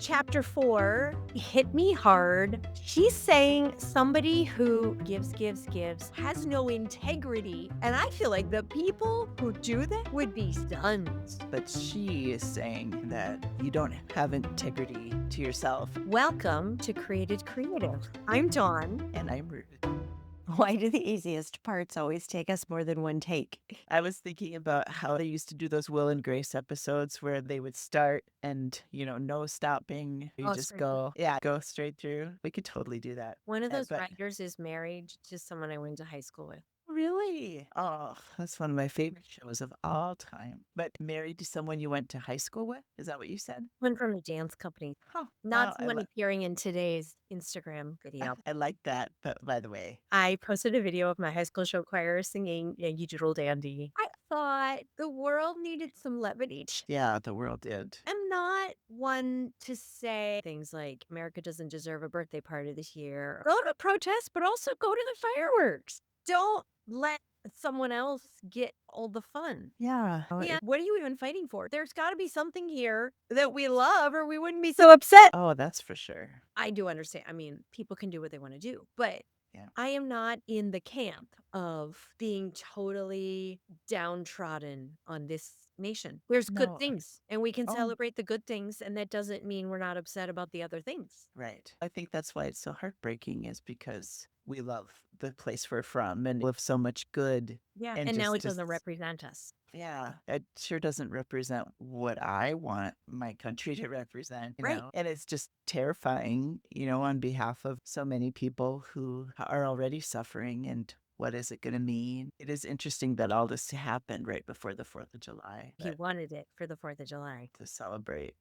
Chapter 4 hit me hard. She's saying somebody who gives has no integrity. And I feel like the people who do that would be stunned. But she is saying that you don't have integrity to yourself. Welcome to Created Creative. I'm Dawn. And I'm Ruth. Why do the easiest parts always take us more than one take? I was thinking about how they used to do those Will and Grace episodes where they would start and, no stopping. You Oh, just straight through. go straight through. We could totally do that. One of those But writers is married to someone I went to high school with. really? Oh, that's one of my favorite shows of all time. But married to someone you went to high school with? Is that what you said? One from a dance company. Huh. Not someone appearing in today's Instagram video. I like that. But by the way, I posted a video of my high school show choir singing Yankee Doodle Dandy. I thought the world needed some levity. yeah, the world did. I'm not one to say things like America doesn't deserve a birthday party this year. Go to protest, but also go to the fireworks. Don't let someone else get all the fun. Yeah. Yeah, what are you even fighting for? There's got to be something here that we love, or we wouldn't be so upset. Oh, that's for sure. I do understand. I mean, people can do what they want to do, but Yeah. I am not in the camp of being totally downtrodden on this nation. There's good No. things, and we can Oh, celebrate the good things, and that doesn't mean we're not upset about the other things. right. I think that's why it's so heartbreaking is because we love the place we're from and live so much good. Yeah. And And now it just doesn't represent us. yeah, it sure doesn't represent what I want my country to represent, Right. And it's just terrifying, on behalf of so many people who are already suffering. And what is it going to mean? It is interesting that all this happened right before the 4th of July. He But wanted it for the 4th of July. to celebrate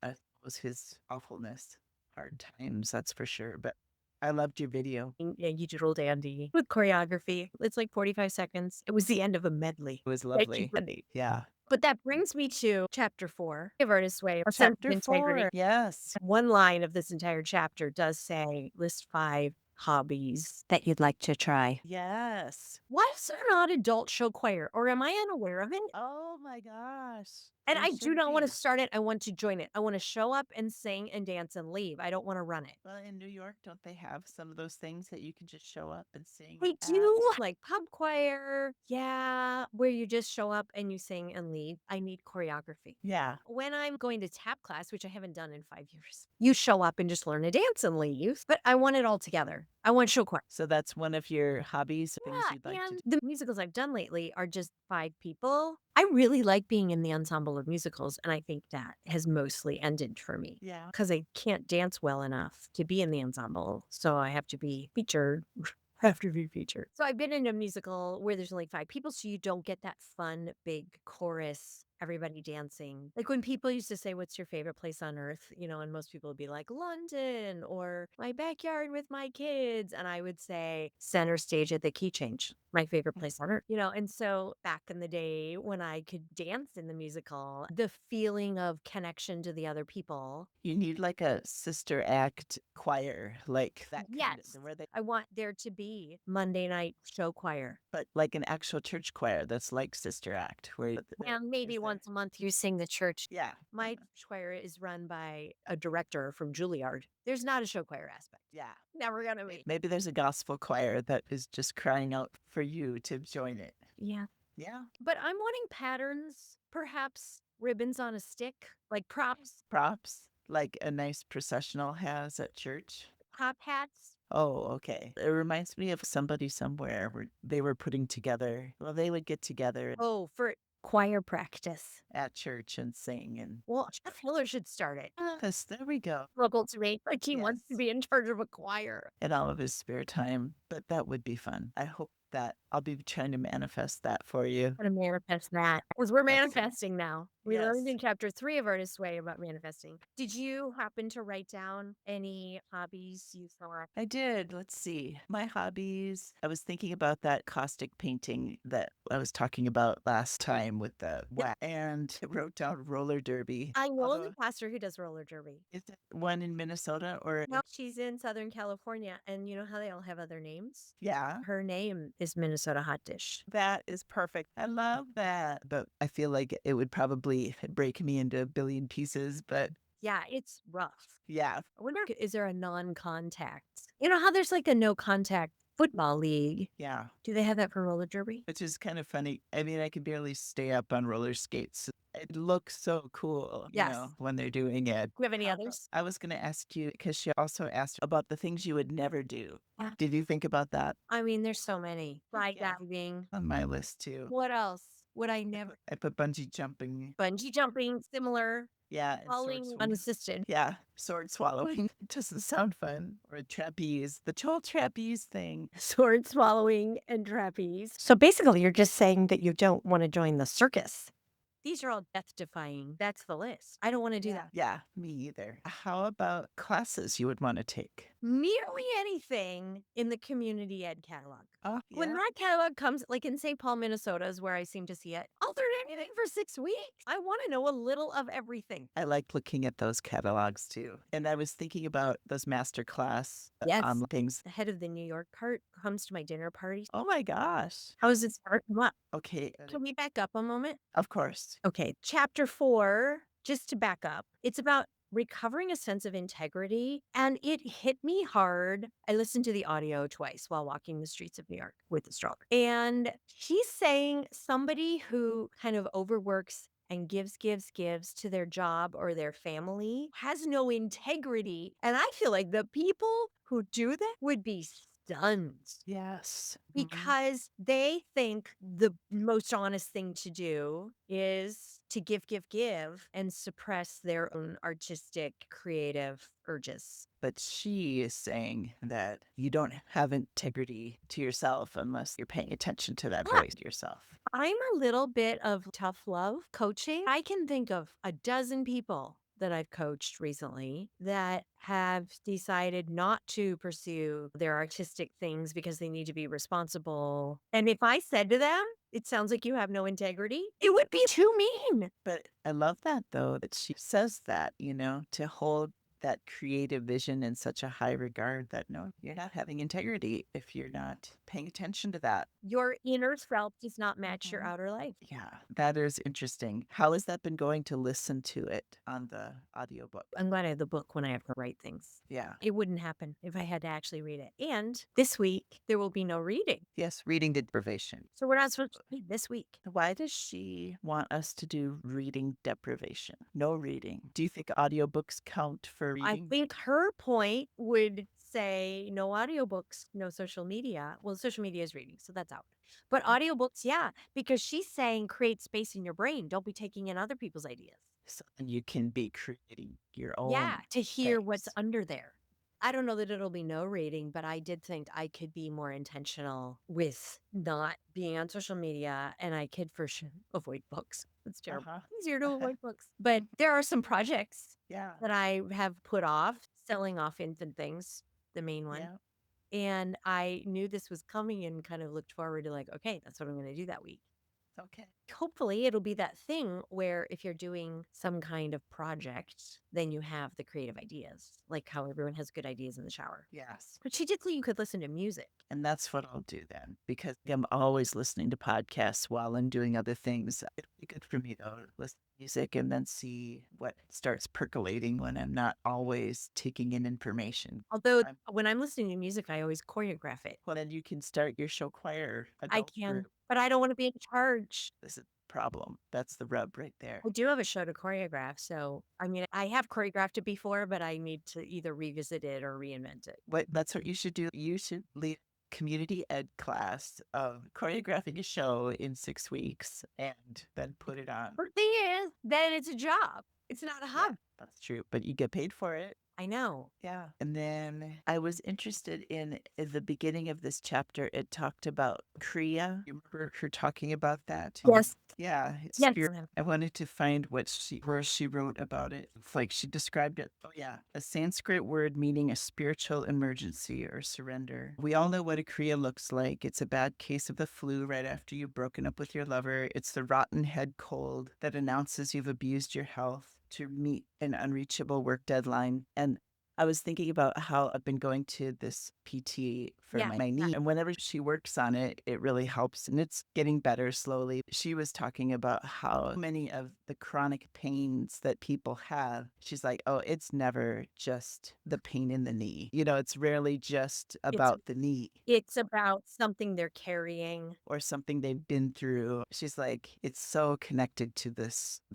was his awfulness. Hard times, that's for sure. But I loved your video. Yankee Doodle Dandy with choreography. It's like 45 seconds. It was the end of a medley. It was Yankee lovely. Dandy. Yeah. But that brings me to chapter 4 of Artist's Way, or sense of Chapter integrity. 4. Yes. One line of this entire chapter does say, list 5 hobbies that you'd like to try. Yes. Why is there not adult show choir? Or am I unaware of it? Oh my gosh. And There I do should not want be. to start it. I want to join it. I want to show up and sing and dance and leave. I don't want to run it. Well, in New York, don't they have some of those things that you can just show up and sing They at? do like pub choir. Yeah, where you just show up and you sing and leave. I need choreography. Yeah. When I'm going to tap class, which I haven't done in 5 years, you show up and just learn to dance and leave. But I want it all together. I want show choir. So that's one of your hobbies, things you'd like to And do. the musicals I've done lately are just 5 people. I really like being in the ensemble of musicals, and I think that has mostly ended for me Yeah. because I can't dance well enough to be in the ensemble. So I have to be featured. Have to be featured. So I've been in a musical where there's only 5 people, so you don't get that fun, big chorus, everybody dancing. Like when people used to say, what's your favorite place on earth? And most people would be like, London or my backyard with my kids. And I would say, center stage at the Key Change, my favorite place on earth. And so back in the day when I could dance in the musical, the feeling of connection to the other people. You need like a sister act choir, like that Yes. where they, I want there to be Monday night show choir. but like an actual church choir that's like sister act, where And maybe once a month you sing the church. Yeah. My choir is run by a director from Juilliard. There's not a show choir aspect. Yeah. Never gonna be. Maybe there's a gospel choir that is just crying out for you to join it. Yeah. Yeah. But I'm wanting patterns, perhaps ribbons on a stick, like props, Props like a nice processional has at church. top hats. Oh, okay. It reminds me of somebody somewhere where they were putting together, well, they would get together Oh, for choir practice. at church and sing and Well, Jeff Hiller should start it. yes, there we go. Local to me, like he wants to Yes. be in charge of a choir. In all of his spare time. But that would be fun. I hope that I'll be trying to manifest that for you. I'm gonna manifest that. Because we're That's- manifesting now. We learned Yes. in chapter 3 of Artist's Way about manifesting. Did you happen to write down any hobbies you thought? I did. Let's see. My hobbies. I was thinking about that caustic painting that I was talking about last time with the wax, and I wrote down roller derby. I know Although, the pastor who does roller derby. is it one in Minnesota or? No, she's in Southern California, and you know how they all have other names? Yeah. Her name is Minnesota Hot Dish. That is perfect. I love that. But I feel like it would probably break me into a billion pieces. But Yeah, it's rough. Yeah, I wonder, is there a non-contact? You know how there's like a no contact football league? yeah, Do they have that for roller derby? which is kind of funny. I mean, I can barely stay up on roller skates. It looks so cool, Yes. when they're doing it. Do we have any others? I was going to ask you because she also asked about the things you would never do. Yeah. Did you think about that? I mean, there's so many. Yeah. Skydiving. On my list too. What else would I never? I put bungee jumping. Bungee jumping, similar. Yeah, and Falling unassisted. yeah, sword swallowing. It doesn't sound fun. Or a trapeze, the whole trapeze thing. Sword swallowing and trapeze. So basically, you're just saying that you don't want to join the circus. These are all death defying. That's the list. I don't want to do that. Yeah, me either. How about classes you would want to take? Nearly anything in the community ed catalog. Oh, When yeah. that catalog comes, like in St. Paul, Minnesota, is where I seem to see it. I'll learn anything for 6 weeks. I want to know a little of everything. I like looking at those catalogs too. And I was thinking about those master class Yes. things. The head of the New York cart comes to my dinner party. Oh my gosh. How does it start? Come up. Okay. Can we back up a moment? Of course. Okay, chapter 4, just to back up, it's about recovering a sense of integrity, and it hit me hard. I listened to the audio twice while walking the streets of New York with the stroller. And she's saying somebody who kind of overworks and gives to their job or their family has no integrity. And I feel like the people who do that would be stunned Yes. because they think the most honest thing to do is to give, and suppress their own artistic, creative urges. But she is saying that you don't have integrity to yourself unless you're paying attention to that Yeah. voice yourself. I'm a little bit of tough love coaching. I can think of a dozen people that I've coached recently that have decided not to pursue their artistic things because they need to be responsible. And if I said to them, it sounds like you have no integrity, it would be too mean. But I love that though, that she says that, to hold that creative vision in such a high regard that no, you're not having integrity if you're not paying attention to that. Your inner self does not match your Mhm. outer life. Yeah, that is interesting. How has that been going to listen to it on the audiobook? I'm glad I have the book when I have to write things. Yeah. It wouldn't happen if I had to actually read it. And this week, there will be no reading. Yes, reading deprivation. So we're not supposed to read this week. Why does she want us to do reading deprivation? No reading. Do you think audiobooks count for I reading? think her point would say no audiobooks, no social media. Well, social media is reading, so that's out. But audiobooks, yeah, because she's saying create space in your brain. Don't be taking in other people's ideas. So then you can be creating your own. Yeah, to hear what's things. under there. I don't know that it'll be no reading, but I did think I could be more intentional with not being on social media, and I could for sure avoid books. It's terrible. Uh-huh. Easier to avoid books. But there are some projects Yeah. that I have put off, selling off infant things, the main one. Yeah. And I knew this was coming and kind of looked forward to like, okay, that's what I'm going to do that week. Okay. Hopefully, it'll be that thing where if you're doing some kind of project, then you have the creative ideas, like how everyone has good ideas in the shower. Yes. But she did say you could listen to music. And that's what I'll do then, because I'm always listening to podcasts while I'm doing other things. It'd be good for me though, to listen to music and then see what starts percolating when I'm not always taking in information. Although when I'm listening to music, I always choreograph it. Well, then you can start your show choir. I Adult can, group. but I don't want to be in charge. This is the problem. That's the rub right there. I do have a show to choreograph. So, I mean, I have choreographed it before, but I need to either revisit it or reinvent it. That's what you should do. You should lead community ed class of choreographing a show in 6 weeks and then put it on. The thing is, then it's a job. It's not a hobby. That's true, but you get paid for it. I know. Yeah. And then I was interested in the beginning of this chapter, it talked about Kriya. You remember her talking about that? Yes. Yeah. Yes. I wanted to find where she wrote about it. It's like she described it. Oh yeah. A Sanskrit word meaning a spiritual emergency or surrender. We all know what a Kriya looks like. It's a bad case of the flu right after you've broken up with your lover. It's the rotten head cold that announces you've abused your health to meet an unreachable work deadline. And I was thinking about how I've been going to this PT for Yeah, my knee. And exactly. whenever she works on it, it really helps. And it's getting better slowly. She was talking about how many of the chronic pains that people have, she's like, oh, it's never just the pain in the knee. It's rarely just It's about the knee it's about something they're carrying. or something they've been through. She's like, it's so connected to the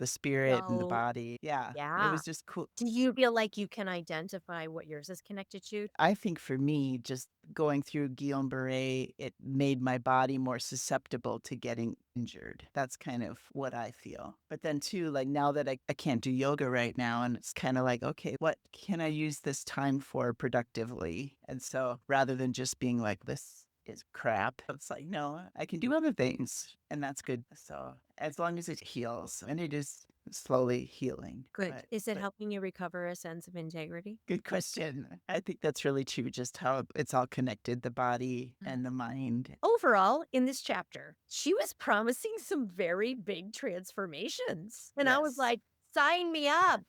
spirit and the So, body. Yeah. It yeah. was just cool. Do you feel like you can identify what yours is connected to? I think for me, just going through Guillain-Barré, it made my body more susceptible to getting injured. That's kind of what I feel. But then too, like now that I can't do yoga right now, and it's kind of like, okay, what can I use this time for productively? And so rather than just being like, this is crap, it's like, no, I can do other things. And that's good. So as long as it heals, and it is slowly healing. Good. But Is it but helping you recover a sense of integrity? good question. I think that's really true, just how it's all connected, the body Mm. and the mind. Overall, in this chapter, she was promising some very big transformations. And I was Yes. like, sign me up.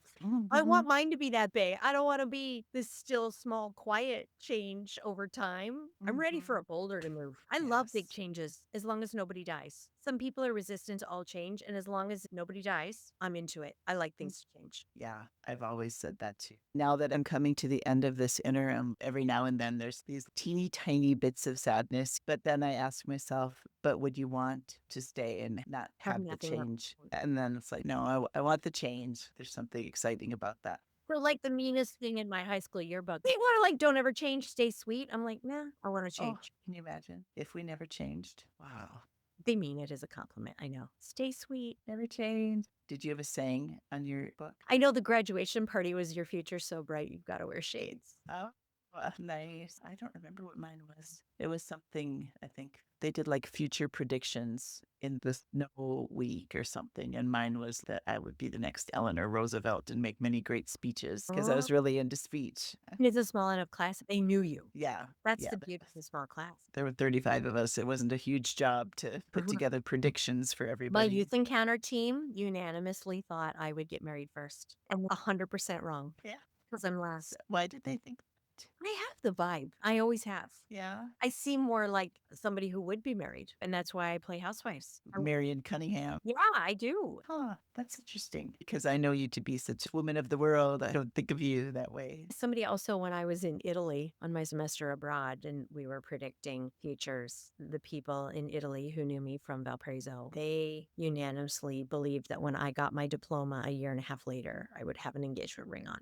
I Mhm. want mine to be that big. I don't want to be this still small, quiet change over time. I'm ready for a Mhm. boulder to move. I love big Yes. changes as long as nobody dies. Some people are resistant to all change, and as long as nobody dies, I'm into it. I like Mm. things to change. Yeah, I've always said that too. Now that I'm coming to the end of this interim, every now and then there's these teeny tiny bits of sadness. But then I ask myself, but would you want to stay and not Have have the nothing else. change? And then it's like, no, I want the change. There's something exciting about that. For like the meanest thing in my high school yearbook. They want to like, don't ever change, stay sweet. I'm like, nah, I want to Oh, change. can you imagine if we never changed? Wow. They mean it as a compliment. I know. Stay sweet. Never changed. Did you have a saying on your book? I know the graduation party was your future so bright, you've got to wear shades. Oh, nice. I don't remember what mine was. It was something, I think they did like future predictions in the snow week or something. And mine was that I would be the next Eleanor Roosevelt and make many great speeches because I Oh. was really into speech. And it's a small enough class. They knew you. Yeah. That's Yeah. the beauty of a small class. There were 35 of us. It wasn't a huge job to put together predictions for My everybody. youth encounter team unanimously thought I would get married first. And 100% wrong Yeah. because I'm So last. why did they think that? I have the vibe. I always have. Yeah. I seem more like somebody who would be married, and that's why I play housewives. Marion Cunningham. Yeah, I do. Huh, that's interesting because I know you to be such a woman of the world. I don't think of you that way. Somebody also, when I was in Italy on my semester abroad and we were predicting futures, the people in Italy who knew me from Valparaiso, they unanimously believed that when I got my diploma a year and a half later, I would have an engagement ring on.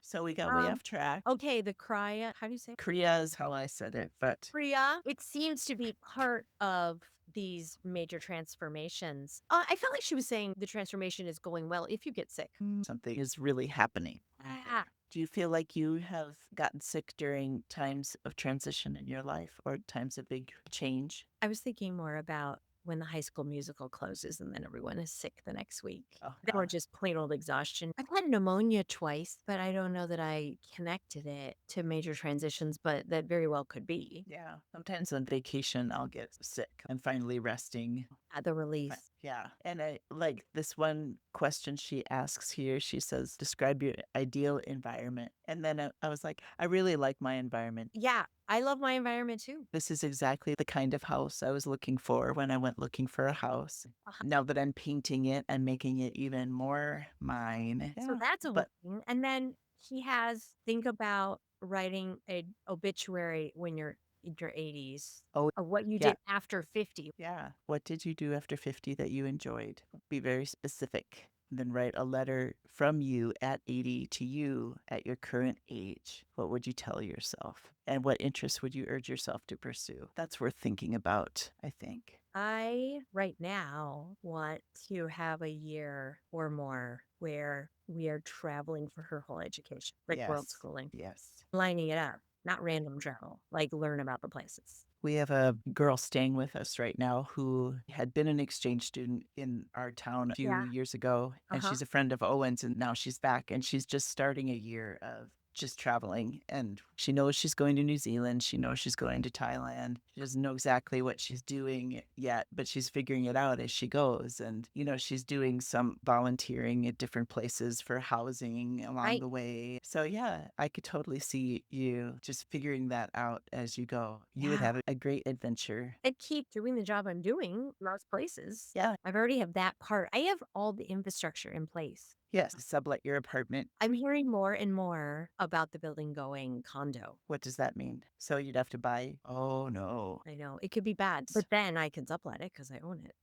So we got way Um, off track. okay, the Kriya, how do you say it? Korea is how I said it, but Kriya? It seems to be part of these major transformations. I felt like she was saying the transformation is going well if you get sick. something is really happening Ah, there. Do you feel like you have gotten sick during times of transition in your life or times of big change? I was thinking more about when the High School Musical closes and then everyone is sick the next week. Oh, Or just plain old exhaustion. I've had pneumonia twice, but I don't know that I connected it to major transitions, but that very well could be. yeah. Sometimes on vacation, I'll get sick. I'm finally resting. The release. Yeah. And I like this one question she asks here. She says, describe your ideal environment. And then I was like, I really like my environment. Yeah, I love my environment too. This is exactly the kind of house I was looking for when I went looking for a house. Uh-huh. Now that I'm painting it and making it even more mine. So Yeah. that's a But win. And then he has think about writing an obituary when you're in your 80s oh, of what you yeah. did after 50. Yeah. What did you do after 50 that you enjoyed? Be very specific. Then write a letter from you at 80 to you at your current age. What would you tell yourself? And what interests would you urge yourself to pursue? That's worth thinking about, I think. I, right now, want to have a year or more where we are traveling for her whole education, like world Yes. schooling, Yes. lining it up, not random travel, like learn about the places. We have a girl staying with us right now who had been an exchange student in our town a few Yeah. years ago, Uh and huh. she's a friend of Owen's, and now she's back, and she's just starting a year of just traveling, and she knows she's going to New Zealand. She knows she's going to Thailand. She doesn't know exactly what she's doing yet, but she's figuring it out as she goes. And, she's doing some volunteering at different places for housing along Right. the way. So, yeah, I could totally see you just figuring that out as you go. You would Yeah. have a great adventure. I keep doing the job I'm doing most places. Yeah. I've already have that part. I have all the infrastructure in place. Yes. Sublet your apartment. I'm hearing more and more about the building going condo. What does that mean? So you'd have to buy? Oh, no. I know it could be bad, but then I can sublet it because I own it.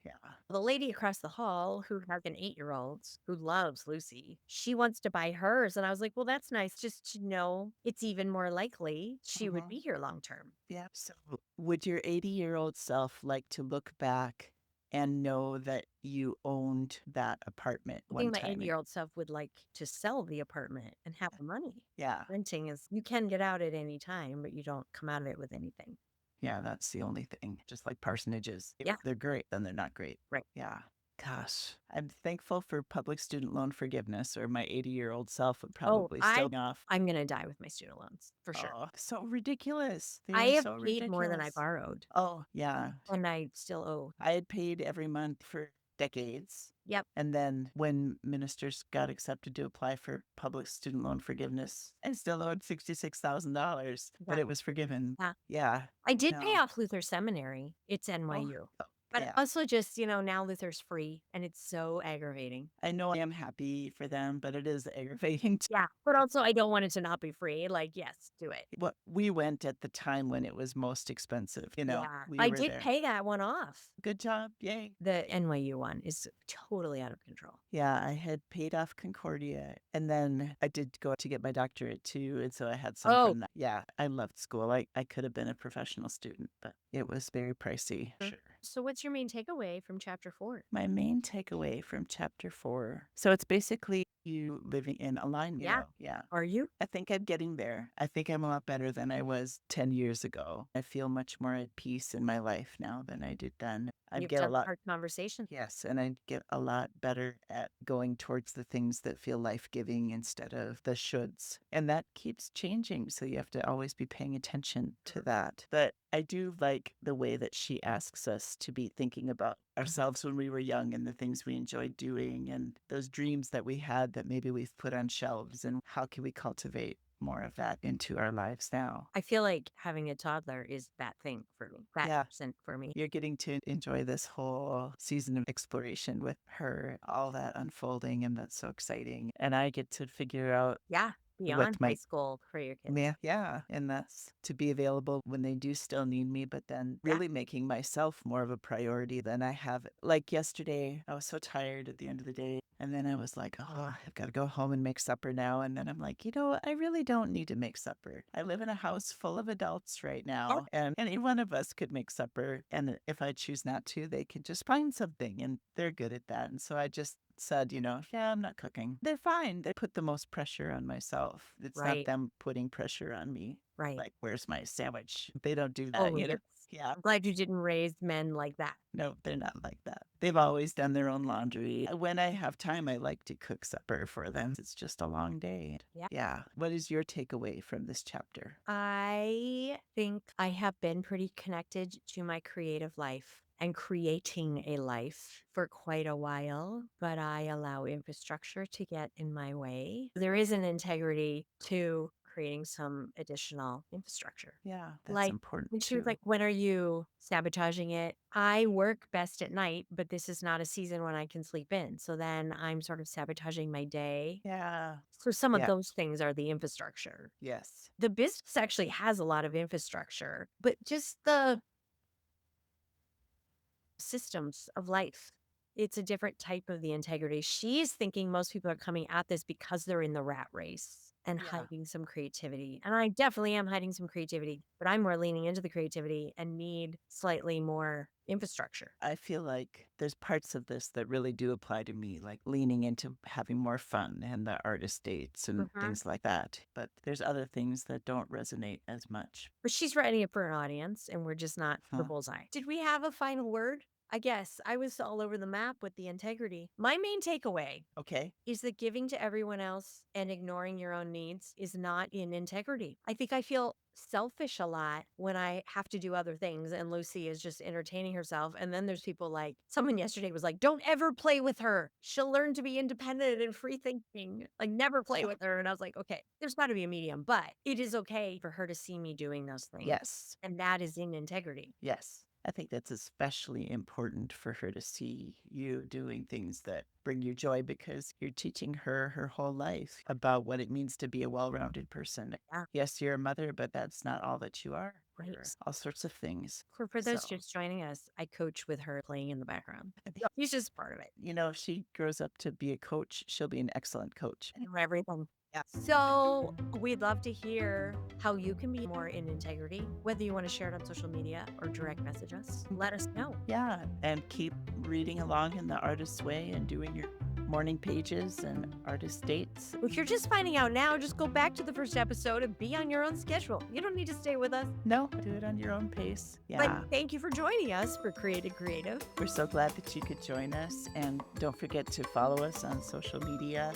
Yeah. The lady across the hall who has an 8-year-old who loves Lucy, she wants to buy hers. And I was like, well, that's nice just to know it's even more likely she would Mhm. be here long term. Yeah. So, would your 80-year-old self like to look back and know that you owned that apartment I think one my time? 80-year-old self would like to sell the apartment and have the money. Yeah. Renting is, you can get out at any time, but you don't come out of it with anything. Yeah. That's the only thing. Just like parsonages. If Yeah. they're great, then they're not great. Right. Yeah. Gosh, I'm thankful for public student loan forgiveness, or my 80-year-old self would Oh, probably still be off. I'm going to die with my student loans for sure. Oh, so ridiculous. They I are have so paid more than I ridiculous. borrowed Oh, yeah. and I still owe. I had paid every month for decades. Yep. And then when ministers got accepted to apply for public student loan forgiveness, I still owed $66,000, Yeah. but it was forgiven. Yeah. Yeah. I did pay No. off Luther Seminary. It's Oh, NYU. oh, But yeah. also just, now Luther's free and it's so aggravating. I know I am happy for them, but it is aggravating. Yeah. But also I don't want it to not be free. Like, yes, do it. What we went at the time when it was most expensive, Yeah. we I were did there. pay that one off. Good job. Yay. The NYU one is totally out of control. Yeah, I had paid off Concordia, and then I did go to get my doctorate too, and so I had some Oh, from that. Yeah, I loved school. I could have been a professional student, but it was very pricey. sure. Sure. So what's your main takeaway from chapter 4? My main takeaway from chapter 4. So it's basically you living in alignment. Yeah. Yeah. Are you? I think I'm getting there. I think I'm a lot better than I was 10 years ago. I feel much more at peace in my life now than I did then. I You've get a done lot. hard conversation. Yes, and I get a lot better at going towards the things that feel life-giving instead of the shoulds. And that keeps changing, so you have to always be paying attention to that. But I do like the way that she asks us to be thinking about ourselves when we were young and the things we enjoyed doing and those dreams that we had that maybe we've put on shelves, and how can we cultivate more of that into our lives now. I feel like having a toddler is that thing for me, that Yeah. percent for me. You're getting to enjoy this whole season of exploration with her, all that unfolding, and that's so exciting. And I get to figure out Yeah. Beyond with high my school for your kids. yeah, and that's to be available when they do still need me, but then Yeah. really making myself more of a priority than I have. Like yesterday, I was so tired at the end of the day. And then I was like, oh, I've got to go home and make supper now. And then I'm like, what? I really don't need to make supper. I live in a house full of adults right Oh, now, and any one of us could make supper. And if I choose not to, they can just find something, and they're good at that. And so I just said, yeah, I'm not cooking. They're fine. They put the most pressure on myself. It's not right. them putting pressure on me. Right. Like, where's my sandwich? They don't do that, Oh, yes. Yeah. I'm glad you didn't raise men like that. No, they're not like that. They've always done their own laundry. When I have time, I like to cook supper for them. It's just a long day. Yeah. Yeah. What is your takeaway from this chapter? I think I have been pretty connected to my creative life and creating a life for quite a while, but I allow infrastructure to get in my way. There is an integrity to creating some additional infrastructure. Yeah, that's Like important when she was too. like, when are you sabotaging it? I work best at night, but this is not a season when I can sleep in. So then I'm sort of sabotaging my day. Yeah. So some of Yeah. those things are the infrastructure. Yes. The business actually has a lot of infrastructure, but just the systems of life. It's a different type of the integrity. She's thinking most people are coming at this because they're in the rat race and Yeah. hiding some creativity. And I definitely am hiding some creativity, but I'm more leaning into the creativity and need slightly more infrastructure. I feel like there's parts of this that really do apply to me, like leaning into having more fun and the artist dates and Mhm. things like that. But there's other things that don't resonate as much. But she's writing it for an audience and we're just not the Huh. bullseye. Did we have a final word? I guess I was all over the map with the integrity. My main takeaway Okay. is that giving to everyone else and ignoring your own needs is not in integrity. I think I feel selfish a lot when I have to do other things and Lucy is just entertaining herself. And then there's people like someone yesterday was like, don't ever play with her. She'll learn to be independent and free thinking. Like, never play with her. And I was like, okay, there's got to be a medium, but it is okay for her to see me doing those things. Yes. And that is in integrity. Yes. I think that's especially important for her to see you doing things that bring you joy because you're teaching her her whole life about what it means to be a well rounded person. Yeah. Yes, you're a mother, but that's not all that you are. Right. You're all sorts of things. For those So, just joining us, I coach with her playing in the background. He's just part of it. if she grows up to be a coach, she'll be an excellent coach. And everything. Yeah. So we'd love to hear how you can be more in integrity, whether you want to share it on social media or direct message us. Let us know. Yeah. And keep reading along in the artist's way and doing your morning pages and artist dates. If you're just finding out now, just go back to the first episode and be on your own schedule. You don't need to stay with us. No, do it on your own pace. Yeah. But thank you for joining us for Created Creative. We're so glad that you could join us. And don't forget to follow us on social media.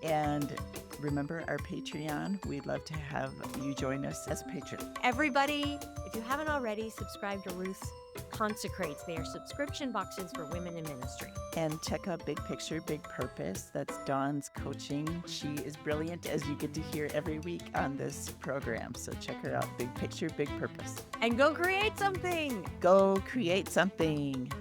And remember our Patreon. We'd love to have you join us as a patron. Everybody, if you haven't already, subscribe to Ruth Consecrates. They are subscription boxes for women in ministry. And check out Big Picture, Big Purpose. That's Dawn's coaching. She is brilliant, as you get to hear every week on this program. So check her out, Big Picture, Big Purpose. And go create something. Go create something.